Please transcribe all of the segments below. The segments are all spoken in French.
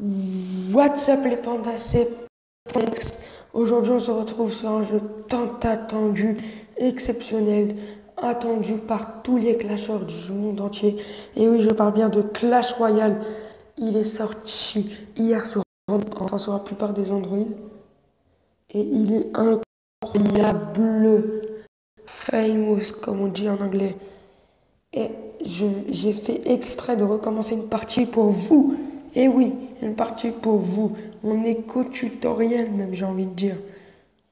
What's up les pandas, c'est Pex. Aujourd'hui on se retrouve sur un jeu tant attendu, exceptionnel, attendu par tous les clasheurs du monde entier. Et oui, je parle bien de Clash Royale. Il est sorti hier sur la plupart des Android. Et il est incroyable, famous comme on dit en anglais. Et j'ai fait exprès de recommencer une partie pour vous. Et oui, une partie pour vous. Mon éco-tutoriel même, j'ai envie de dire.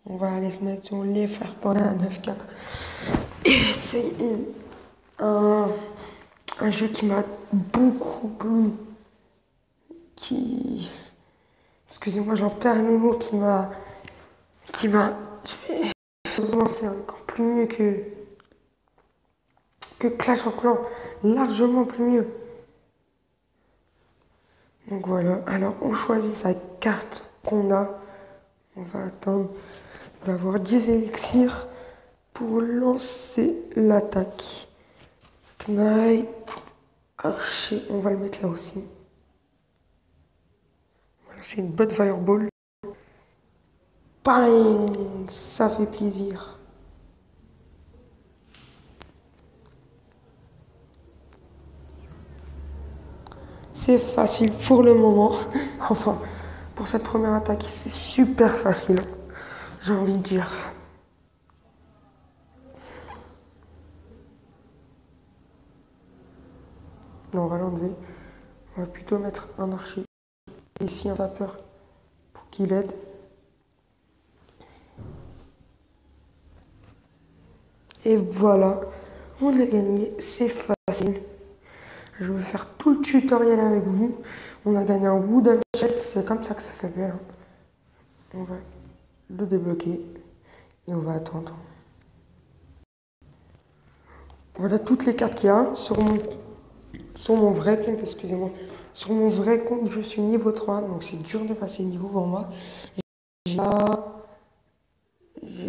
On va aller se mettre sur les frères Panda 9-4. Et c'est un, un jeu qui m'a beaucoup plu. Qui... Excusez-moi, j'en perds mes mots. C'est encore plus mieux que Clash of Clans. Largement plus mieux. Donc voilà, alors on choisit sa carte qu'on a. On va attendre d'avoir 10 élixirs pour lancer l'attaque. Knight, archer, on va le mettre là aussi. Voilà, c'est une bonne fireball. Bang, ça fait plaisir. C'est facile pour le moment. Enfin, pour cette première attaque, c'est super facile. J'ai envie de dire. Non, on va l'enlever. On va plutôt mettre un archer. Ici, un sapeur pour qu'il aide. Et voilà, on a gagné. C'est facile. Je vais faire tout le tutoriel avec vous. On a gagné un wooden chest, c'est comme ça que ça s'appelle. On va le débloquer et on va attendre. Voilà toutes les cartes qu'il y a sur mon vrai compte, excusez-moi. Sur mon vrai compte, je suis niveau 3, donc c'est dur de passer niveau pour moi. J'ai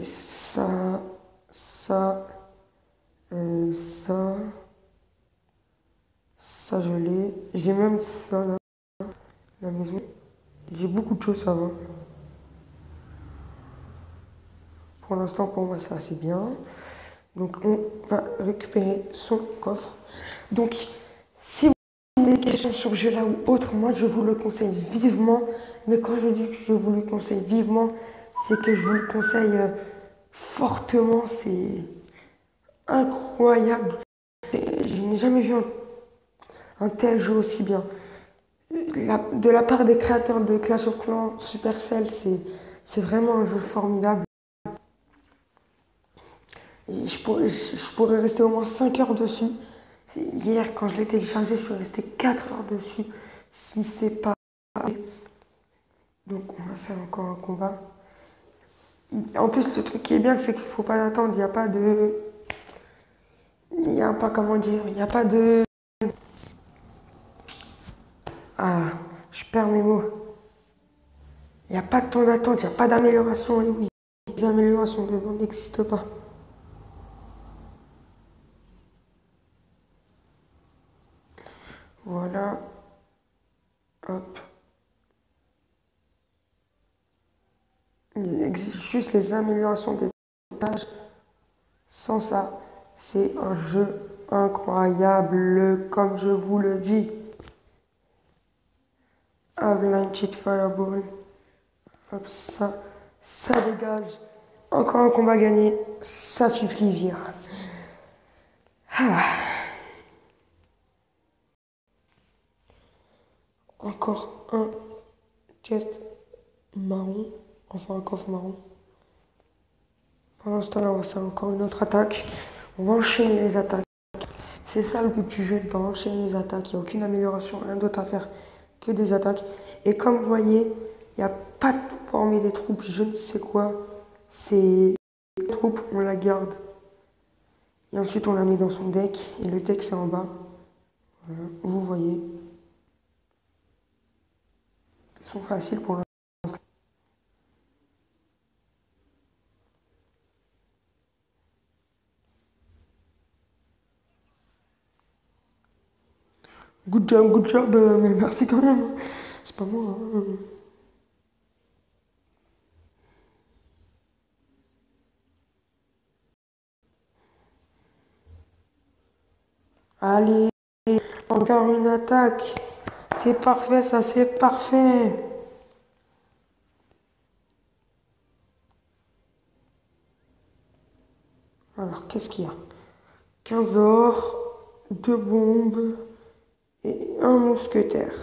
ça, ça, ça. Ça, je l'ai. J'ai même ça là, la maison. J'ai beaucoup de choses, ça va. Pour l'instant, pour moi, c'est assez bien. Donc, on va récupérer son coffre. Donc, si vous avez des questions sur ce jeu-là ou autre, moi, je vous le conseille vivement. Mais quand je dis que je vous le conseille vivement, c'est que je vous le conseille fortement. C'est incroyable. Je n'ai jamais vu un tel jeu aussi bien. De la part des créateurs de Clash of Clans, Supercell, c'est vraiment un jeu formidable. Et je pourrais rester au moins 5 heures dessus. Hier, quand je l'ai téléchargé, je suis resté 4 heures dessus, si c'est pas. Donc, on va faire encore un combat. En plus, le truc qui est bien, c'est qu'il faut pas attendre. Il n'y a pas de. Il n'y a pas, comment dire, il n'y a pas de. Ah, je perds mes mots. Il n'y a pas de temps d'attente, il n'y a pas d'amélioration. Et oui, les améliorations dedans n'existent pas. Voilà. Hop. Il existe juste les améliorations des pages. Sans ça, c'est un jeu incroyable, comme je vous le dis. Avalanche Fireball. Hop, ça dégage. Encore un combat gagné, ça fait plaisir. Ah. Encore un chest marron, enfin un coffre marron. Pendant ce temps-là, on va faire encore une autre attaque. On va enchaîner les attaques. C'est ça le but du jeu, d'enchaîner les attaques. Il n'y a aucune amélioration, rien d'autre à faire que des attaques. Et comme vous voyez, il n'y a pas de former des troupes, je ne sais quoi. C'est des troupes, on la garde. Et ensuite, on la met dans son deck. Et le deck, c'est en bas. Voilà, vous voyez. Ils sont faciles pour l'instant. Good job, mais merci quand même. C'est pas moi, hein. Allez, encore une attaque. C'est parfait, ça, c'est parfait. Alors, qu'est-ce qu'il y a? 15 or, 2 bombes et un mousquetaire.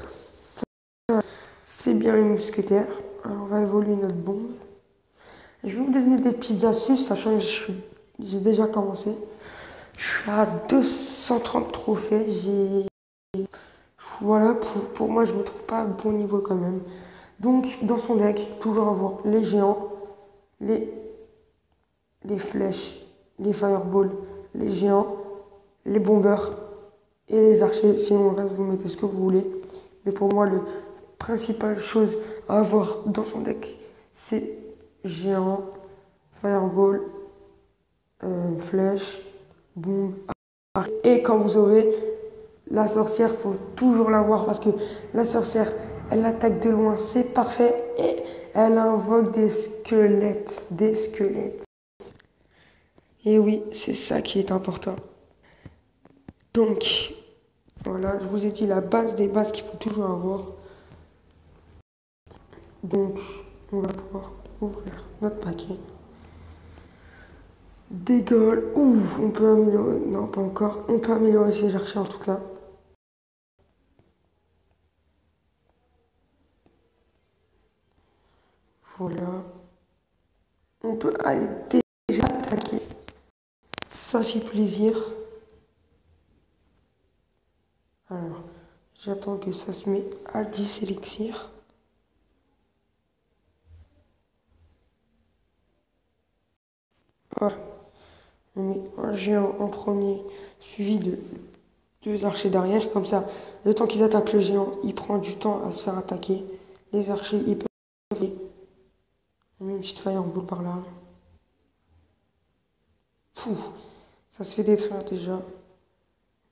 C'est bien les mousquetaires. Alors, on va évoluer notre bombe. Je vais vous donner des petites astuces, sachant que j'ai déjà commencé. Je suis à 230 trophées. Voilà, pour moi, je ne me trouve pas à bon niveau quand même. Donc, dans son deck, toujours avoir les géants, les, les flèches, les fireballs, les géants, les bombeurs et les archers. Sinon, le reste, vous mettez ce que vous voulez. Mais pour moi, la principale chose à avoir dans son deck, c'est géant, fireball, flèche, bombe. Et quand vous aurez la sorcière, faut toujours la voir parce que la sorcière, elle attaque de loin, c'est parfait. Et elle invoque des squelettes, des squelettes. Et oui, c'est ça qui est important. Donc, voilà, je vous ai dit la base des bases qu'il faut toujours avoir. Donc, on va pouvoir ouvrir notre paquet. Dégol. Ouh, on peut améliorer. Non, pas encore. On peut améliorer ses archers en tout cas. Voilà. On peut aller déjà attaquer. Ça fait plaisir. Alors, j'attends que ça se met à 10 élixirs. Voilà. On met un géant en premier, suivi de 2 archers derrière. Comme ça, le temps qu'ils attaquent le géant, il prend du temps à se faire attaquer. Les archers, ils peuvent... On met une petite fireball par là. Pouh, ça se fait détruire déjà.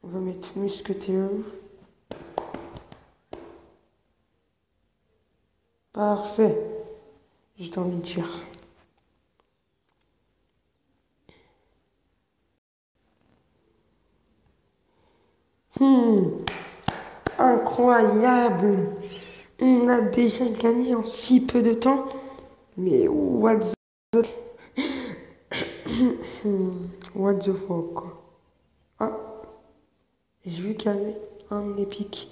On va mettre mousquetaire. Parfait. J'ai envie de dire. Incroyable. On a déjà gagné en si peu de temps. Mais what the fuck, quoi. Ah, j'ai vu qu'il y avait un épique.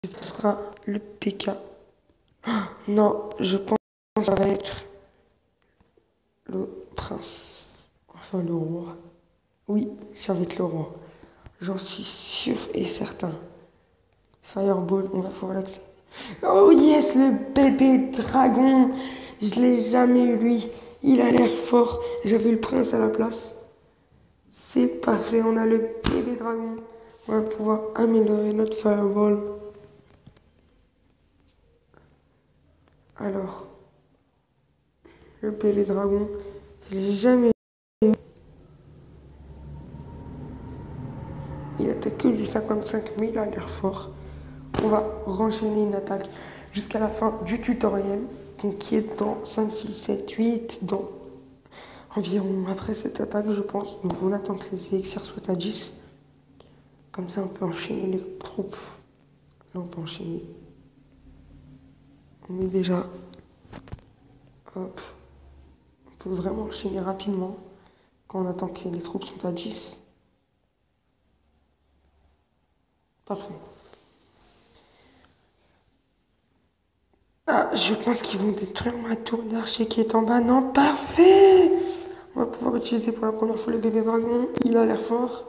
Ce sera le PK. Non, je pense que ça va être le prince. Enfin, le roi. Oui, ça va être le roi. J'en suis sûr et certain. Fireball, on va pouvoir l'accès. Oh yes, le bébé dragon. Je l'ai jamais eu lui. Il a l'air fort. J'avais le prince à la place. C'est parfait, on a le bébé dragon. On va pouvoir améliorer notre fireball. Alors, le bébé dragon, je l'ai jamais eu. Il attaque que du 55, mais il a l'air fort. On va renchaîner une attaque jusqu'à la fin du tutoriel, donc qui est dans 5, 6, 7, 8, dans environ après cette attaque, je pense. Donc on attend que les élixirs soient à 10. Comme ça, on peut enchaîner les troupes. Là, on peut enchaîner. On est déjà... Hop. On peut vraiment enchaîner rapidement quand on attend que les troupes sont à 10. Parfait. Ah, je pense qu'ils vont détruire ma tour d'archer qui est en bas. Non, parfait! On va pouvoir utiliser pour la première fois le bébé dragon. Il a l'air fort.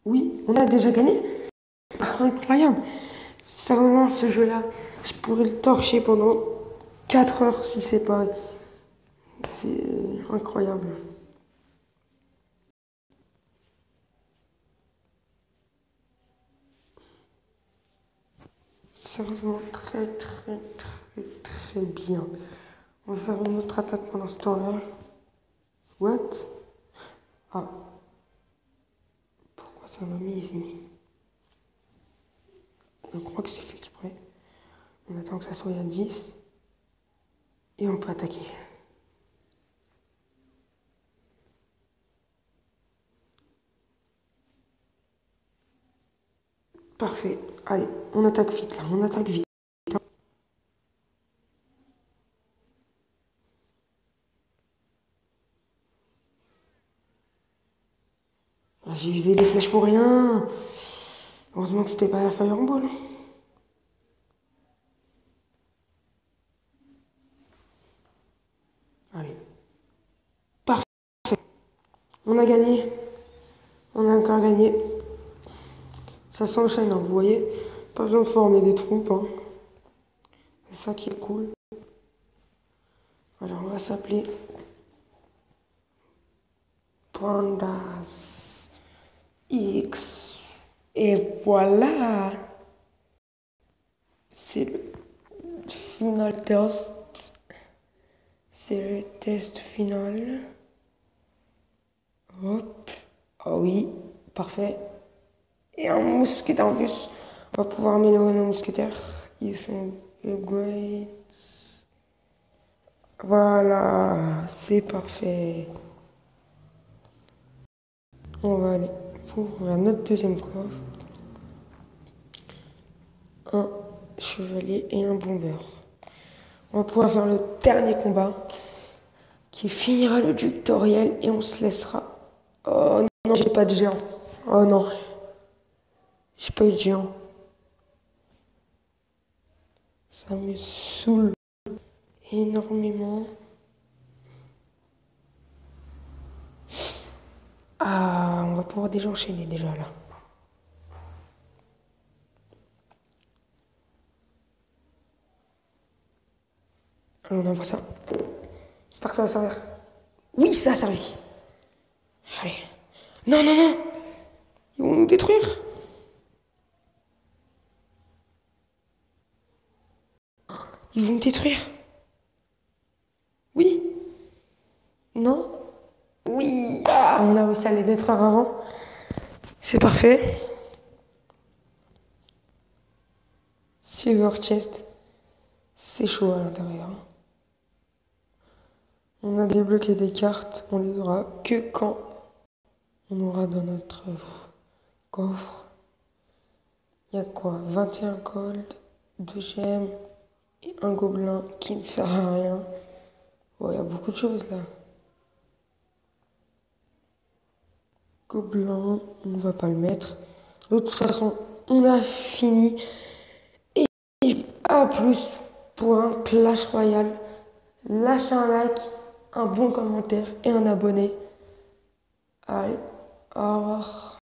Oui, on a déjà gagné. Incroyable. Sérieusement, ce jeu-là, je pourrais le torcher pendant 4 heures si c'est pas... C'est incroyable. C'est vraiment très, très, très, très bien. On va faire une autre attaque pendant ce temps-là. What? Ah. Ça m'a mis ici. Je crois que c'est fait exprès. On attend que ça soit à 10. Et on peut attaquer. Parfait. Allez, on attaque vite là. On attaque vite. Ah, j'ai usé les flèches pour rien. Heureusement que c'était pas la fireball. Allez. Parfait. On a gagné. On a encore gagné. Ça s'enchaîne, hein, vous voyez. Pas besoin de former des troupes. Hein. C'est ça qui est cool. Alors on va s'appeler Pandas X. Et voilà. C'est le final test. C'est le test final. Hop. Ah oui, parfait. Et un mousquetaire en plus. On va pouvoir améliorer nos mousquetaires. Ils sont upgrades. Voilà, c'est parfait. On va aller pour notre deuxième coffre. Un chevalier et un bomber. On va pouvoir faire le dernier combat qui finira le tutoriel et on se laissera. Oh non, j'ai pas de géant. Oh non, j'ai pas eu de géant. Ça me saoule énormément. Ah, on va pouvoir déjà enchaîner déjà là. Alors on envoie ça. J'espère que ça va servir. Oui, ça a servi. Allez. Non, non, non. Ils vont nous détruire. Ils vont me détruire. Oui. Non. Oui. Ah, on a réussi à les détruire avant. C'est parfait. Silver chest. C'est chaud à l'intérieur. On a débloqué des cartes. On les aura que quand on aura dans notre coffre. Il y a quoi? 21 gold, 2 gemmes et un gobelin qui ne sert à rien. Ouais, il y a beaucoup de choses là. Gobelin, on va pas le mettre. De toute façon, on a fini. Et à plus pour un Clash Royale. Lâchez un like, un bon commentaire et un abonné. Allez, au revoir.